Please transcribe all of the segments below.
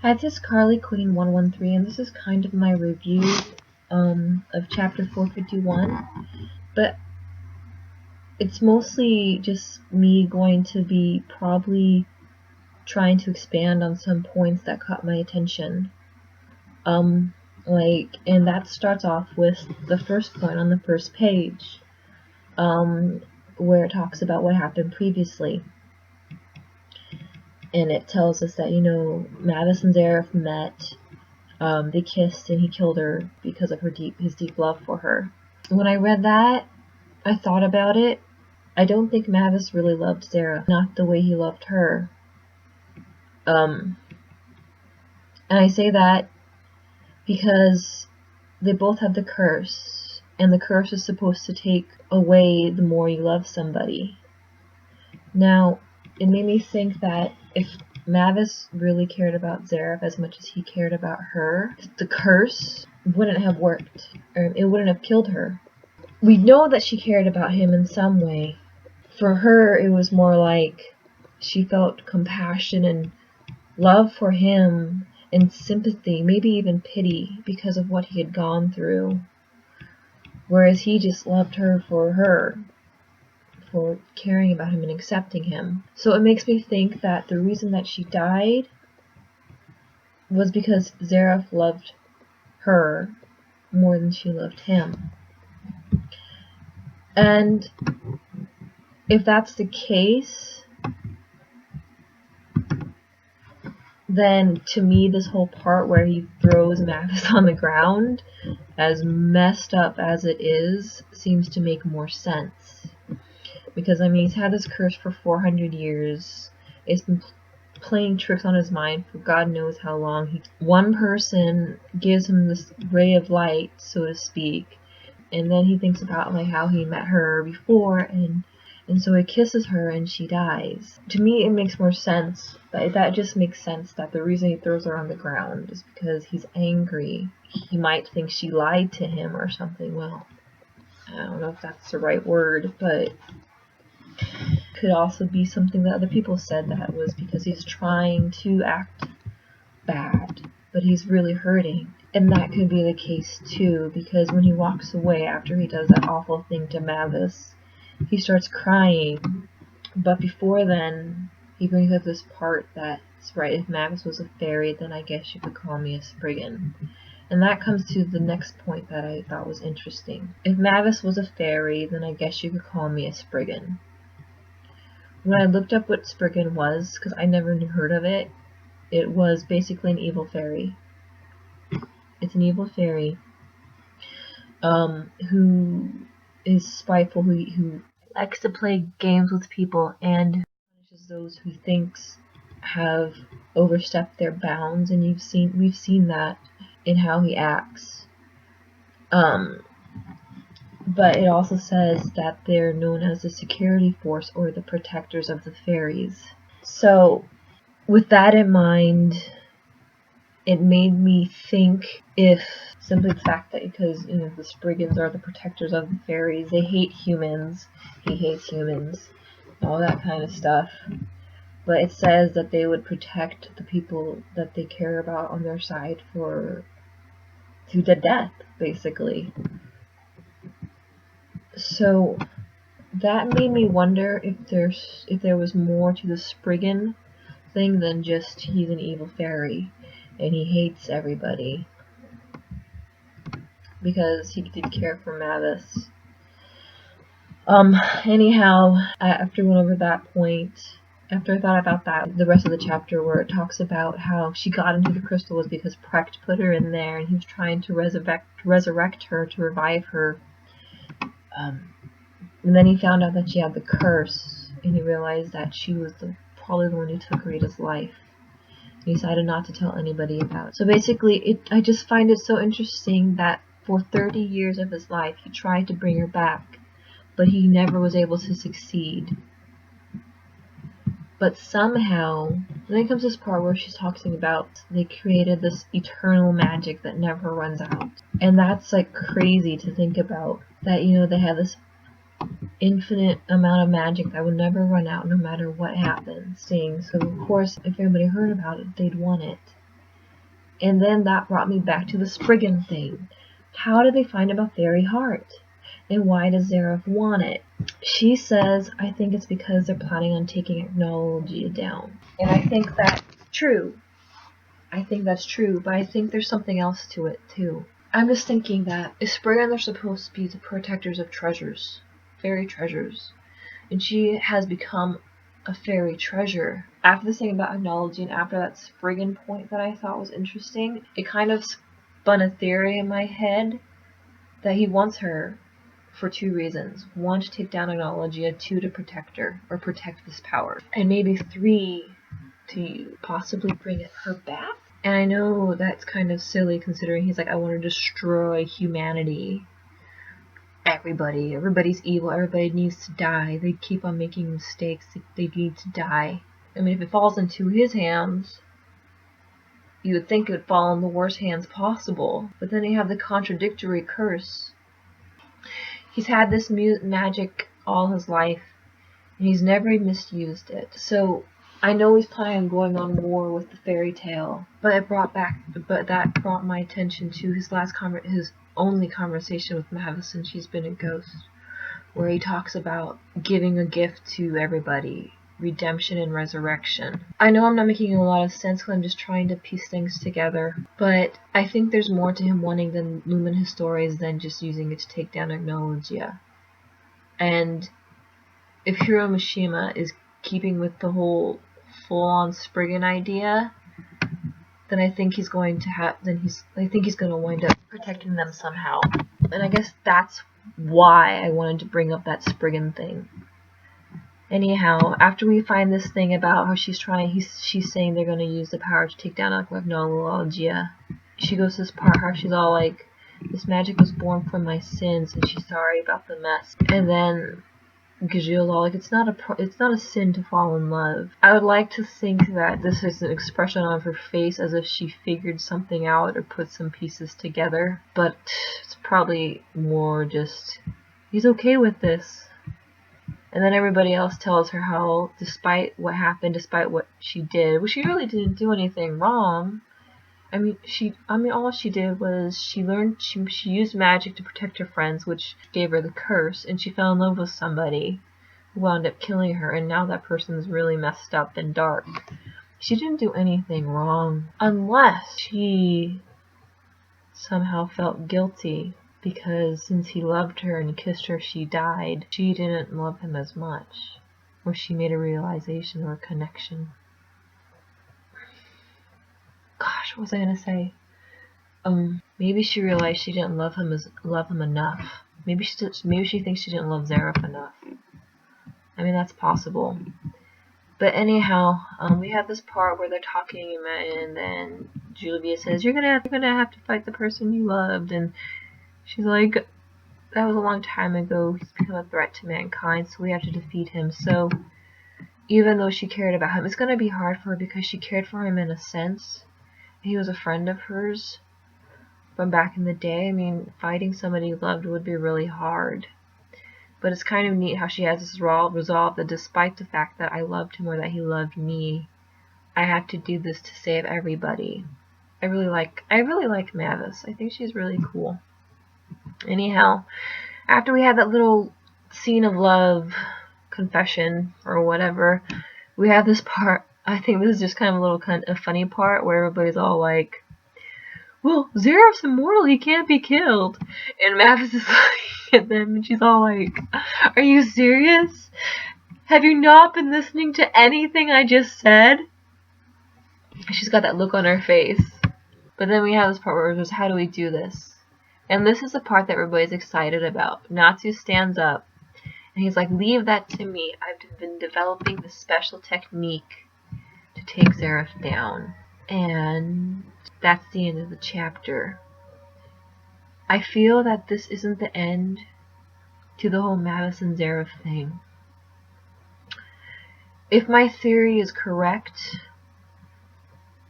Hi, this is Carly Queen 113, and this is kind of my review of chapter 451, but it's mostly just me going to be probably trying to expand on some points that caught my attention. And that starts off with the first point on the first page, where it talks about what happened previously. And it tells us that, Mavis and Zareth met. They kissed and he killed her because of his deep love for her. When I read that, I thought about it. I don't think Mavis really loved Zareth, not the way he loved her. And I say that because they both have the curse, and the curse is supposed to take away the more you love somebody. Now, it made me think that if Mavis really cared about Zareth as much as he cared about her, the curse wouldn't have worked, or it wouldn't have killed her. We know that she cared about him in some way. For her, it was more like she felt compassion and love for him and sympathy, maybe even pity, because of what he had gone through. Whereas he just loved her, for caring about him and accepting him. So it makes me think that the reason that she died was because Zareth loved her more than she loved him. And if that's the case, then to me this whole part where he throws Mavis on the ground, as messed up as it is, seems to make more sense. Because, he's had this curse for 400 years. It's been playing tricks on his mind for God knows how long. One person gives him this ray of light, so to speak, and then he thinks about how he met her before, and so he kisses her and she dies. To me, it makes more sense. That just makes sense that the reason he throws her on the ground is because he's angry. He might think she lied to him or something. Well, I don't know if that's the right word, but could also be something that other people said, that was because he's trying to act bad, but he's really hurting. And that could be the case too, because when he walks away after he does that awful thing to Mavis, he starts crying. But before then, he brings up this part that's right, if Mavis was a fairy, then I guess you could call me a Spriggen. And that comes to the next point that I thought was interesting. If Mavis was a fairy, then I guess you could call me a Spriggen. When I looked up what Spriggen was, because I never heard of it, it was basically an evil fairy. It's an evil fairy who is spiteful, who likes to play games with people and punishes those who thinks have overstepped their bounds, and we've seen that in how he acts. But it also says that they're known as the security force or the protectors of the fairies. So with that in mind, it made me think, if simply the fact that because the Spriggans are the protectors of the fairies, they hate humans, he hates humans, all that kind of stuff. But it says that they would protect the people that they care about on their side to the death, basically. So that made me wonder if there was more to the Spriggen thing than just he's an evil fairy and he hates everybody, because he did care for Mavis. Anyhow, after I went over that point, after I thought about that, the rest of the chapter where it talks about how she got into the crystal was because Precht put her in there, and he was trying to resurrect her, to revive her. And then he found out that she had the curse, and he realized that she was probably the one who took Rita's life. He decided not to tell anybody about it. So basically, I just find it so interesting that for 30 years of his life, he tried to bring her back, but he never was able to succeed. But somehow, then it comes this part where she's talking about they created this eternal magic that never runs out. And that's crazy to think about, that they had this infinite amount of magic that would never run out no matter what happens. So of course, if everybody heard about it, they'd want it. And then that brought me back to the Spriggen thing. How did they find about Fairy Heart? And why does Zareth want it? She says, I think it's because they're planning on taking Agnologia down. And I think that's true. I think that's true, but I think there's something else to it, too. I'm just thinking that if Spriggen are supposed to be the protectors of treasures, fairy treasures, and she has become a fairy treasure. After this thing about Agnology and after that Spriggen point that I thought was interesting, it kind of spun a theory in my head that he wants her for two reasons. One, to take down Agnologia, two, to protect her, or protect this power. And maybe three, to possibly bring her back. And I know that's kind of silly considering he's like, I want to destroy humanity. Everybody's evil, everybody needs to die. They keep on making mistakes, they need to die. I mean, if it falls into his hands, you would think it would fall in the worst hands possible. But then you have the contradictory curse. He's had this magic all his life, and he's never misused it. So I know he's planning on going on war with the fairy tale, but that brought my attention to his his only conversation with Mavis since she's been a ghost, where he talks about giving a gift to everybody, redemption and resurrection. I know I'm not making a lot of sense because I'm just trying to piece things together, but I think there's more to him wanting the Lumen Histories than just using it to take down Agnologia. And if Hiro Mishima is keeping with the whole full-on Spriggen idea, then I think he's going to wind up protecting them somehow. And I guess that's why I wanted to bring up that Spriggen thing. Anyhow, after we find this thing about how she's saying they're going to use the power to take down Agnologia, she goes to this part how she's all like, this magic was born from my sins, and she's sorry about the mess. And then Gajil's all like, it's not a sin to fall in love. I would like to think that this is an expression on her face as if she figured something out or put some pieces together, but it's probably more just, he's okay with this. And then everybody else tells her how, despite what happened, despite what she did, well, she really didn't do anything wrong. All she did was she used magic to protect her friends, which gave her the curse, and she fell in love with somebody who wound up killing her, and now that person's really messed up and dark. She didn't do anything wrong, unless she somehow felt guilty, because since he loved her and kissed her, she died. She didn't love him as much, or she made a realization or a connection. Gosh, what was I gonna say? Maybe she realized she didn't love him enough. Maybe she thinks she didn't love Zareth enough. I mean, that's possible. But anyhow, we have this part where they're talking, and then Julia says, "You're gonna have to fight the person you loved," and she's like, "That was a long time ago. He's become a threat to mankind, so we have to defeat him." So even though she cared about him, it's gonna be hard for her because she cared for him in a sense. He was a friend of hers from back in the day. I mean, fighting somebody you loved would be really hard. But it's kind of neat how she has this resolve that despite the fact that I loved him or that he loved me, I have to do this to save everybody. I really like Mavis. I think she's really cool. Anyhow, after we had that little scene of love, confession, or whatever, we have this part. I think this is just kind of a funny part where everybody's all like, well, Zareth's immortal, he can't be killed. And Mavis is looking at them and she's all like, are you serious? Have you not been listening to anything I just said? She's got that look on her face. But then we have this part where it goes, how do we do this? And this is the part that everybody's excited about. Natsu stands up and he's like, leave that to me. I've been developing this special technique to take Zareth down. And that's the end of the chapter. I feel that this isn't the end to the whole Mavis and Zareth thing. If my theory is correct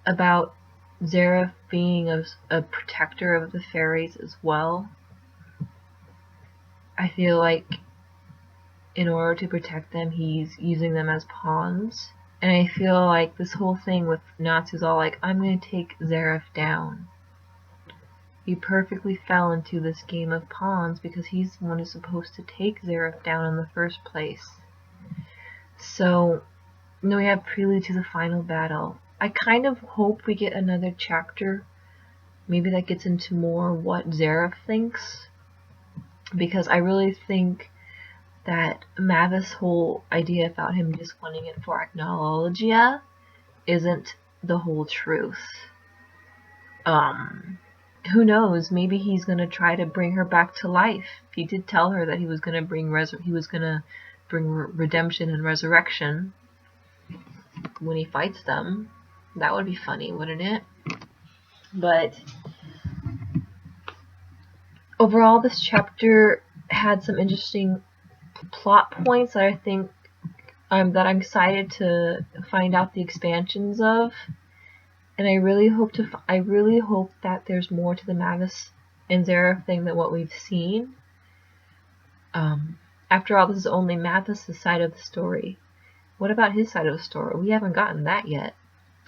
about Zareth being a protector of the fairies as well, I feel like in order to protect them, he's using them as pawns. And I feel like this whole thing with Natsu's all like, I'm going to take Zareth down. He perfectly fell into this game of pawns because he's the one who's supposed to take Zareth down in the first place. So, we have Prelude to the Final Battle. I kind of hope we get another chapter. Maybe that gets into more what Zareth thinks. Because I really think that Mavis' whole idea about him just wanting it for Acknowledgia isn't the whole truth. Who knows? Maybe he's gonna try to bring her back to life. He did tell her that he was gonna bring redemption and resurrection when he fights them. That would be funny, wouldn't it? But overall, this chapter had some interesting plot points that I think that I'm excited to find out the expansions of. And I really hope that there's more to the Mavis and Zareth thing than what we've seen. After all, this is only Mavis' side of the story. What about his side of the story? We haven't gotten that yet.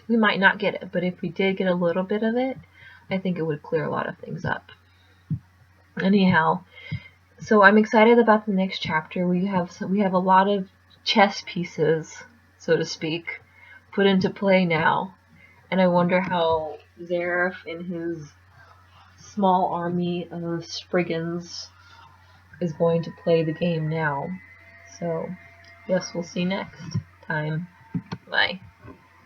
We might not get it, but if we did get a little bit of it, I think it would clear a lot of things up. Anyhow, so I'm excited about the next chapter. We have a lot of chess pieces, so to speak, put into play now. And I wonder how Zareth and his small army of Spriggans is going to play the game now. So, yes, we'll see next time. Bye.